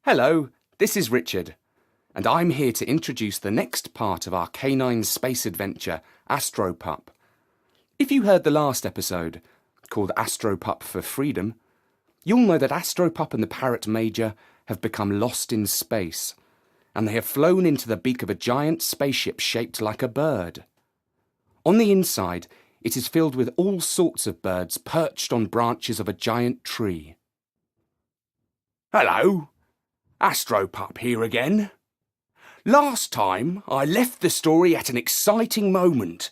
Hello, this is Richard, and I'm here to introduce the next part of our canine space adventure, astropup. If you heard the last episode, called Astropup for Freedom, you'll know that Astropup and the parrot major have become lost in space, and they have flown into the beak of a giant spaceship shaped like a bird. On the inside, it is filled with all sorts of birds perched on branches of a giant tree. Hello, Astropup here again. Last time, I left the story at an exciting moment,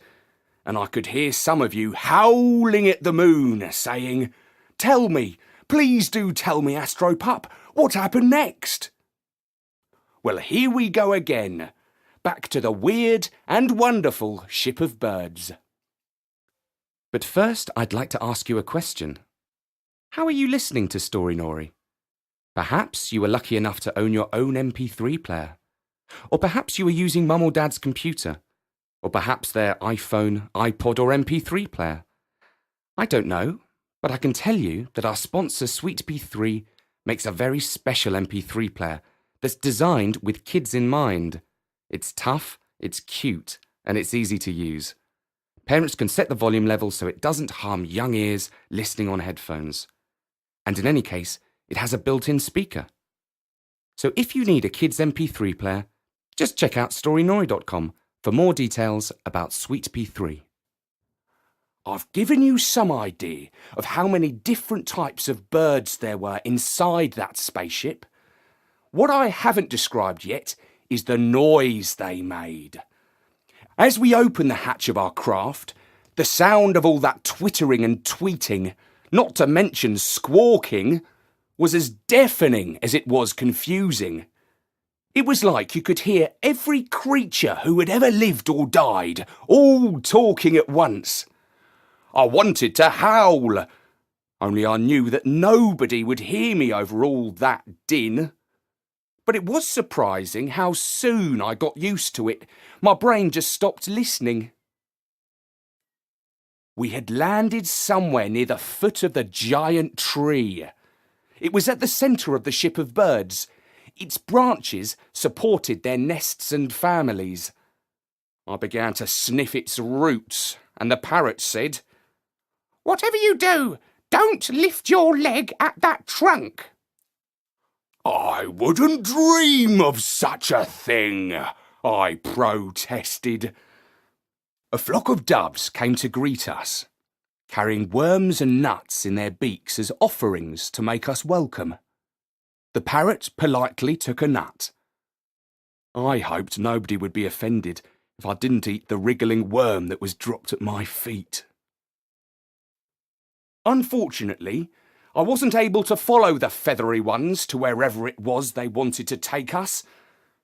and I could hear some of you howling at the moon, saying, "Tell me, please do tell me, Astropup, what happened next?" Well, here we go again, back to the weird and wonderful ship of birds. But first, I'd like to ask you a question. How are you listening to Story Nori? Perhaps you were lucky enough to own your own MP3 player. Or perhaps you were using Mum or Dad's computer. Or perhaps their iPhone, iPod or MP3 player. I don't know, but I can tell you that our sponsor SweetP3 makes a very special MP3 player that's designed with kids in mind. It's tough, it's cute, and it's easy to use. Parents can set the volume level so it doesn't harm young ears listening on headphones. And in any case, it has a built-in speaker. So if you need a kid's MP3 player, just check out storynori.com for more details about SweetP3. I've given you some idea of how many different types of birds there were inside that spaceship. What I haven't described yet is the noise they made. As we opened the hatch of our craft, the sound of all that twittering and tweeting, not to mention squawking, was as deafening as it was confusing. It was like you could hear every creature who had ever lived or died, all talking at once. I wanted to howl, only I knew that nobody would hear me over all that din. But it was surprising how soon I got used to it. My brain just stopped listening. We had landed somewhere near the foot of the giant tree. It was at the centre of the ship of birds. Its branches supported their nests and families. I began to sniff its roots, and the parrot said, "Whatever you do, don't lift your leg at that trunk." "I wouldn't dream of such a thing," I protested. A flock of doves came to greet us, carrying worms and nuts in their beaks as offerings to make us welcome. The parrot politely took a nut. I hoped nobody would be offended if I didn't eat the wriggling worm that was dropped at my feet. Unfortunately, I wasn't able to follow the feathery ones to wherever it was they wanted to take us,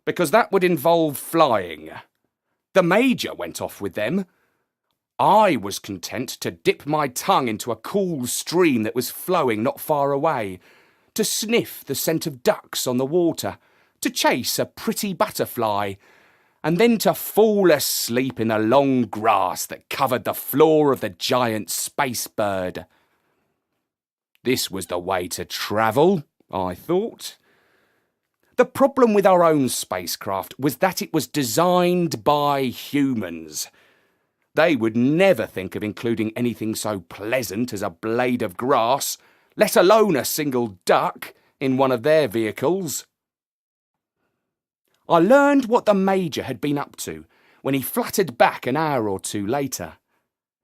because that would involve flying. The major went off with them. I was content to dip my tongue into a cool stream that was flowing not far away, to sniff the scent of ducks on the water, to chase a pretty butterfly, and then to fall asleep in the long grass that covered the floor of the giant space bird. This was the way to travel, I thought. The problem with our own spacecraft was that it was designed by humans. They would never think of including anything so pleasant as a blade of grass, let alone a single duck, in one of their vehicles. I learned what the Major had been up to when he fluttered back an hour or two later.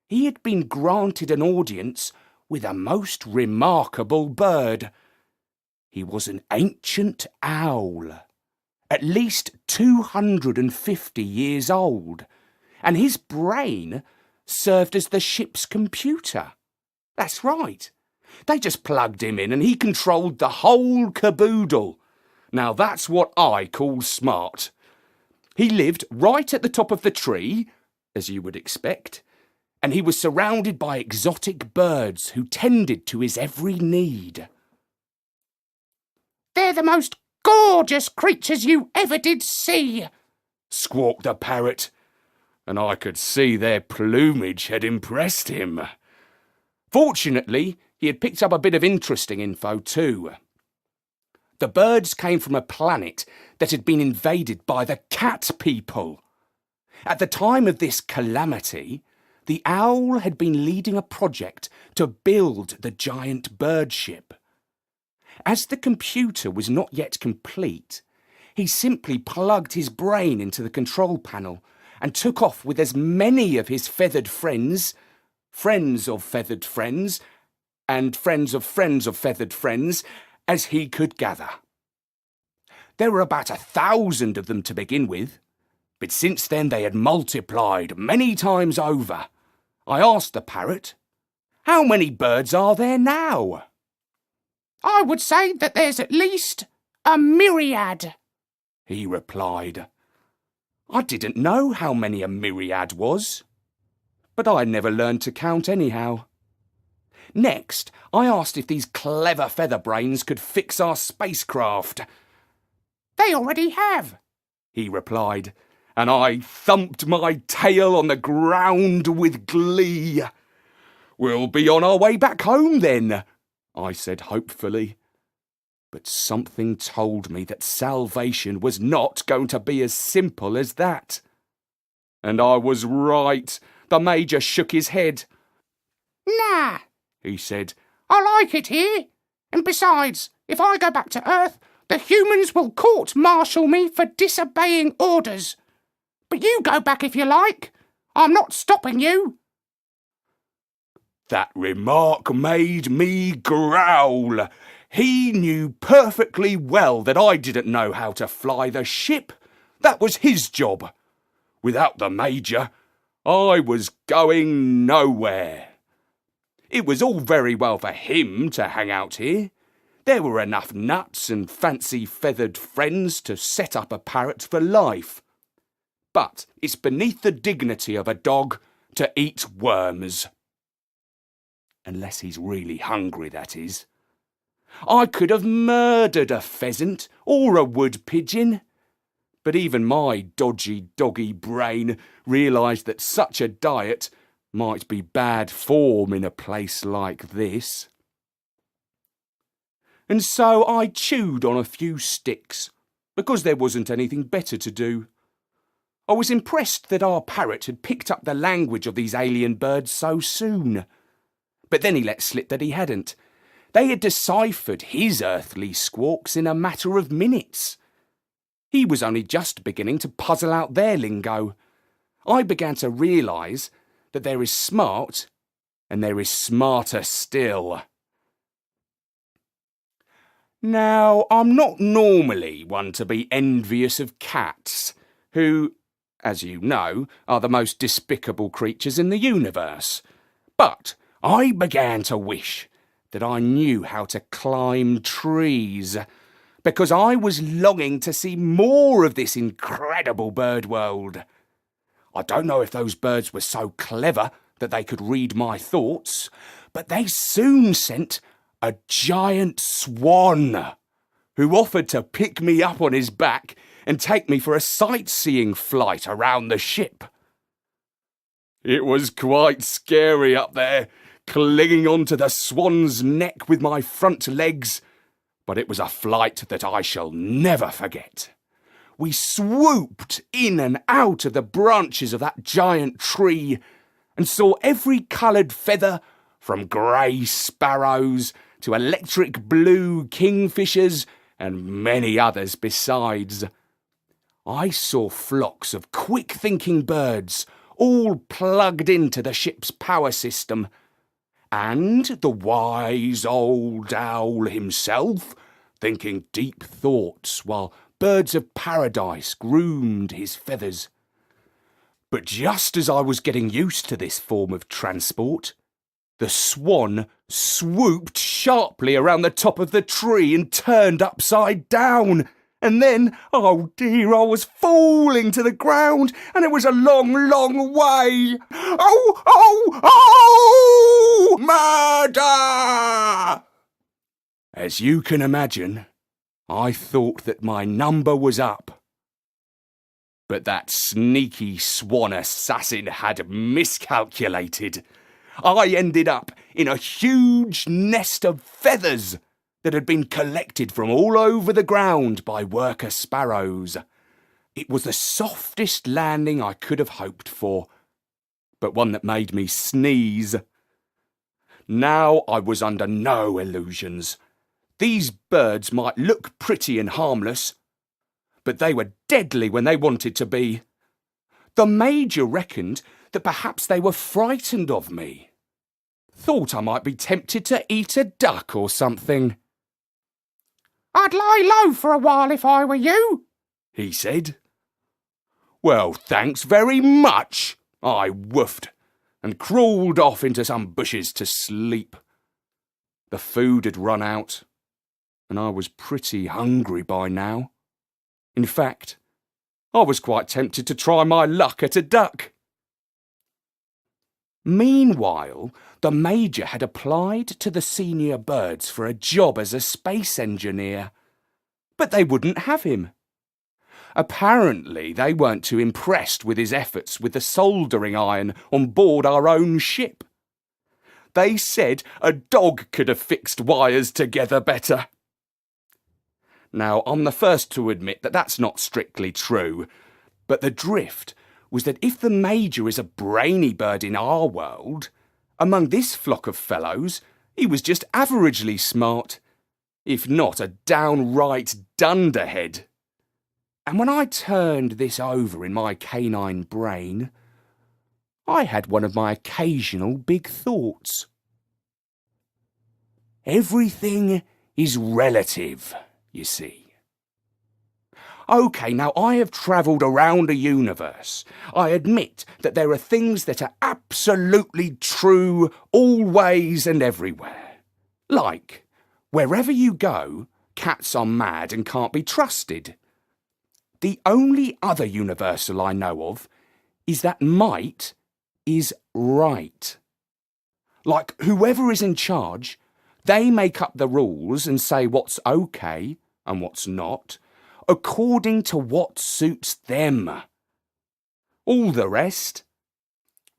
He had been granted an audience with a most remarkable bird. He was an ancient owl, at least 250 years old, and his brain served as the ship's computer. That's right. They just plugged him in and he controlled the whole caboodle. Now that's what I call smart. He lived right at the top of the tree, as you would expect, and he was surrounded by exotic birds who tended to his every need. "They're the most gorgeous creatures you ever did see," squawked the parrot, and I could see their plumage had impressed him. Fortunately, he had picked up a bit of interesting info too. The birds came from a planet that had been invaded by the cat people. At the time of this calamity, the owl had been leading a project to build the giant bird ship. As the computer was not yet complete, he simply plugged his brain into the control panel and took off with as many of his feathered friends, friends of feathered friends, and friends of feathered friends, as he could gather. There were about 1,000 of them to begin with, but since then they had multiplied many times over. I asked the parrot, "How many birds are there now?" "I would say that there's at least a myriad," he replied. I didn't know how many a myriad was, but I never learned to count anyhow. Next, I asked if these clever feather brains could fix our spacecraft. "They already have," he replied, and I thumped my tail on the ground with glee. "We'll be on our way back home then," I said hopefully. But something told me that salvation was not going to be as simple as that. And I was right. The Major shook his head. "Nah," he said. "I like it here. And besides, if I go back to Earth, the humans will court-martial me for disobeying orders. But you go back if you like. I'm not stopping you." That remark made me growl. He knew perfectly well that I didn't know how to fly the ship. That was his job. Without the Major, I was going nowhere. It was all very well for him to hang out here. There were enough nuts and fancy feathered friends to set up a parrot for life. But it's beneath the dignity of a dog to eat worms. Unless he's really hungry, that is. I could have murdered a pheasant or a wood pigeon, but even my dodgy doggy brain realised that such a diet might be bad form in a place like this. And so I chewed on a few sticks, because there wasn't anything better to do. I was impressed that our parrot had picked up the language of these alien birds so soon. But then he let slip that he hadn't. They had deciphered his earthly squawks in a matter of minutes. He was only just beginning to puzzle out their lingo. I began to realise that there is smart and there is smarter still. Now, I'm not normally one to be envious of cats, who, as you know, are the most despicable creatures in the universe. But I began to wish that I knew how to climb trees, because I was longing to see more of this incredible bird world. I don't know if those birds were so clever that they could read my thoughts, but they soon sent a giant swan, who offered to pick me up on his back and take me for a sightseeing flight around the ship. It was quite scary up there, clinging onto the swan's neck with my front legs, but it was a flight that I shall never forget. We swooped in and out of the branches of that giant tree and saw every coloured feather, from grey sparrows to electric blue kingfishers and many others besides. I saw flocks of quick-thinking birds, all plugged into the ship's power system, and the wise old owl himself, thinking deep thoughts while birds of paradise groomed his feathers. But just as I was getting used to this form of transport, the swan swooped sharply around the top of the tree and turned upside down. And then, oh dear, I was falling to the ground, and it was a long, long way. Oh, murder! As you can imagine, I thought that my number was up. But that sneaky swan assassin had miscalculated. I ended up in a huge nest of feathers, that had been collected from all over the ground by worker sparrows. It was the softest landing I could have hoped for, but one that made me sneeze. Now I was under no illusions. These birds might look pretty and harmless, but they were deadly when they wanted to be. The Major reckoned that perhaps they were frightened of me. Thought I might be tempted to eat a duck or something. I'd lie low for a while if I were you, he said. Well, thanks very much, I woofed, and crawled off into some bushes to sleep. The food had run out, and I was pretty hungry by now. In fact, I was quite tempted to try my luck at a duck. Meanwhile, the Major had applied to the senior birds for a job as a space engineer, but they wouldn't have him. Apparently, they weren't too impressed with his efforts with the soldering iron on board our own ship. They said a dog could have fixed wires together better. Now, I'm the first to admit that that's not strictly true, but the drift was that if the Major is a brainy bird in our world, among this flock of fellows, he was just averagely smart, if not a downright dunderhead. And when I turned this over in my canine brain, I had one of my occasional big thoughts. Everything is relative, you see. OK, now I have travelled around the universe. I admit that there are things that are absolutely true always and everywhere. Like, wherever you go, cats are mad and can't be trusted. The only other universal I know of is that might is right. Like, whoever is in charge, they make up the rules and say what's OK and what's not, according to what suits them. All the rest,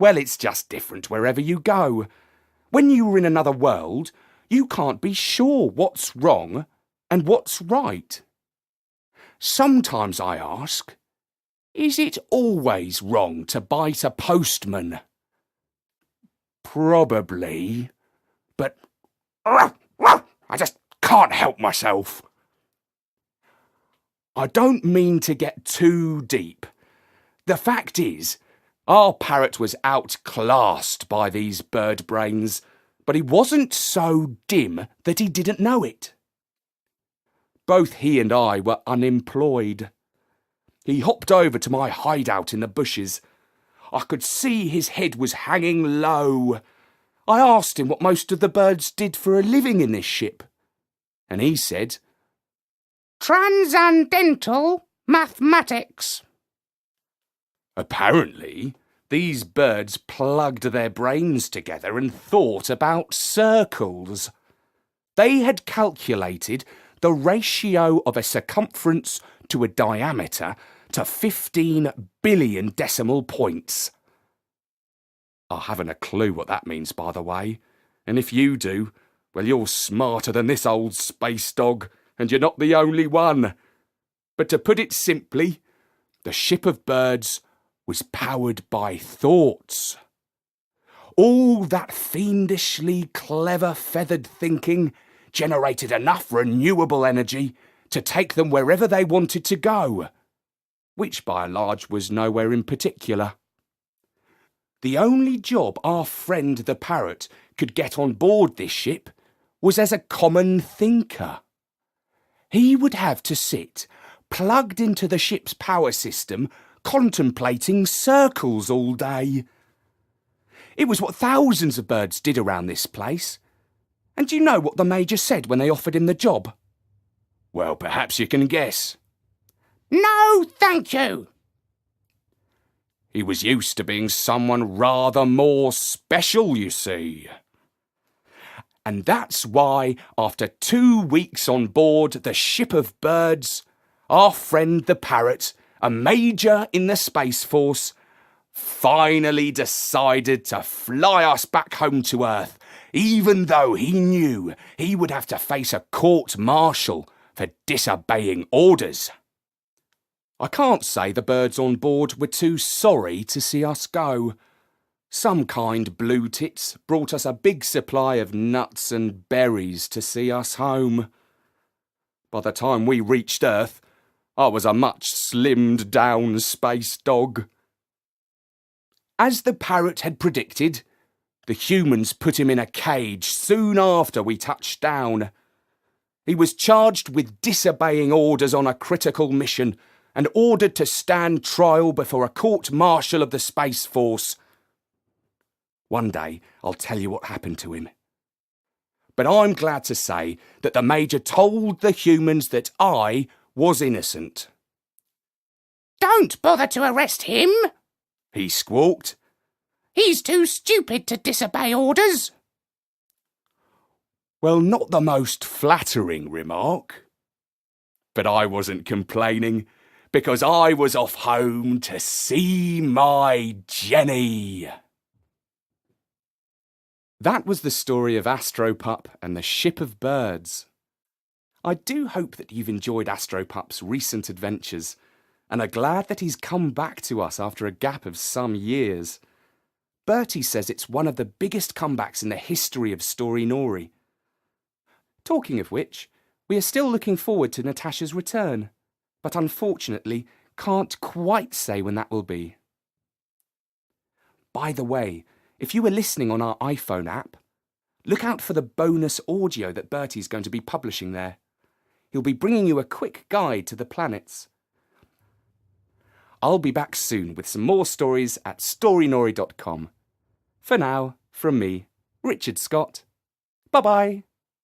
well, it's just different wherever you go. When you're in another world, you can't be sure what's wrong and what's right. Sometimes I ask, is it always wrong to bite a postman? Probably, but I just can't help myself. I don't mean to get too deep. The fact is, our parrot was outclassed by these bird brains, but he wasn't so dim that he didn't know it. Both he and I were unemployed. He hopped over to my hideout in the bushes. I could see his head was hanging low. I asked him what most of the birds did for a living in this ship, and he said, Transcendental mathematics. Apparently, these birds plugged their brains together and thought about circles. They had calculated the ratio of a circumference to a diameter to 15 billion decimal points. I haven't a clue what that means, by the way, and if you do, well, you're smarter than this old space dog, and you're not the only one. But to put it simply, the ship of birds was powered by thoughts. All that fiendishly clever feathered thinking generated enough renewable energy to take them wherever they wanted to go, which by and large was nowhere in particular. The only job our friend the parrot could get on board this ship was as a common thinker. He would have to sit, plugged into the ship's power system, contemplating circles all day. It was what thousands of birds did around this place. And do you know what the Major said when they offered him the job? Well, perhaps you can guess. No, thank you. He was used to being someone rather more special, you see. And that's why, after 2 weeks on board the ship of birds, our friend the parrot, a major in the Space Force, finally decided to fly us back home to Earth even though he knew he would have to face a court-martial for disobeying orders. I can't say the birds on board were too sorry to see us go. Some kind blue tits brought us a big supply of nuts and berries to see us home. By the time we reached Earth, I was a much slimmed down space dog. As the parrot had predicted, the humans put him in a cage soon after we touched down. He was charged with disobeying orders on a critical mission and ordered to stand trial before a court-martial of the Space Force. One day I'll tell you what happened to him. But I'm glad to say that the Major told the humans that I was innocent. Don't bother to arrest him. He squawked. He's too stupid to disobey orders. Well, not the most flattering remark. But I wasn't complaining, because I was off home to see my Jenny. That was the story of Astropup and the Ship of Birds. I do hope that you've enjoyed Astropup's recent adventures and are glad that he's come back to us after a gap of some years. Bertie says it's one of the biggest comebacks in the history of Story-Nori. Talking of which, we are still looking forward to Natasha's return, but unfortunately can't quite say when that will be. By the way, if you were listening on our iPhone app, look out for the bonus audio that Bertie's going to be publishing there. He'll be bringing you a quick guide to the planets. I'll be back soon with some more stories at storynori.com. For now, from me, Richard Scott. Bye-bye.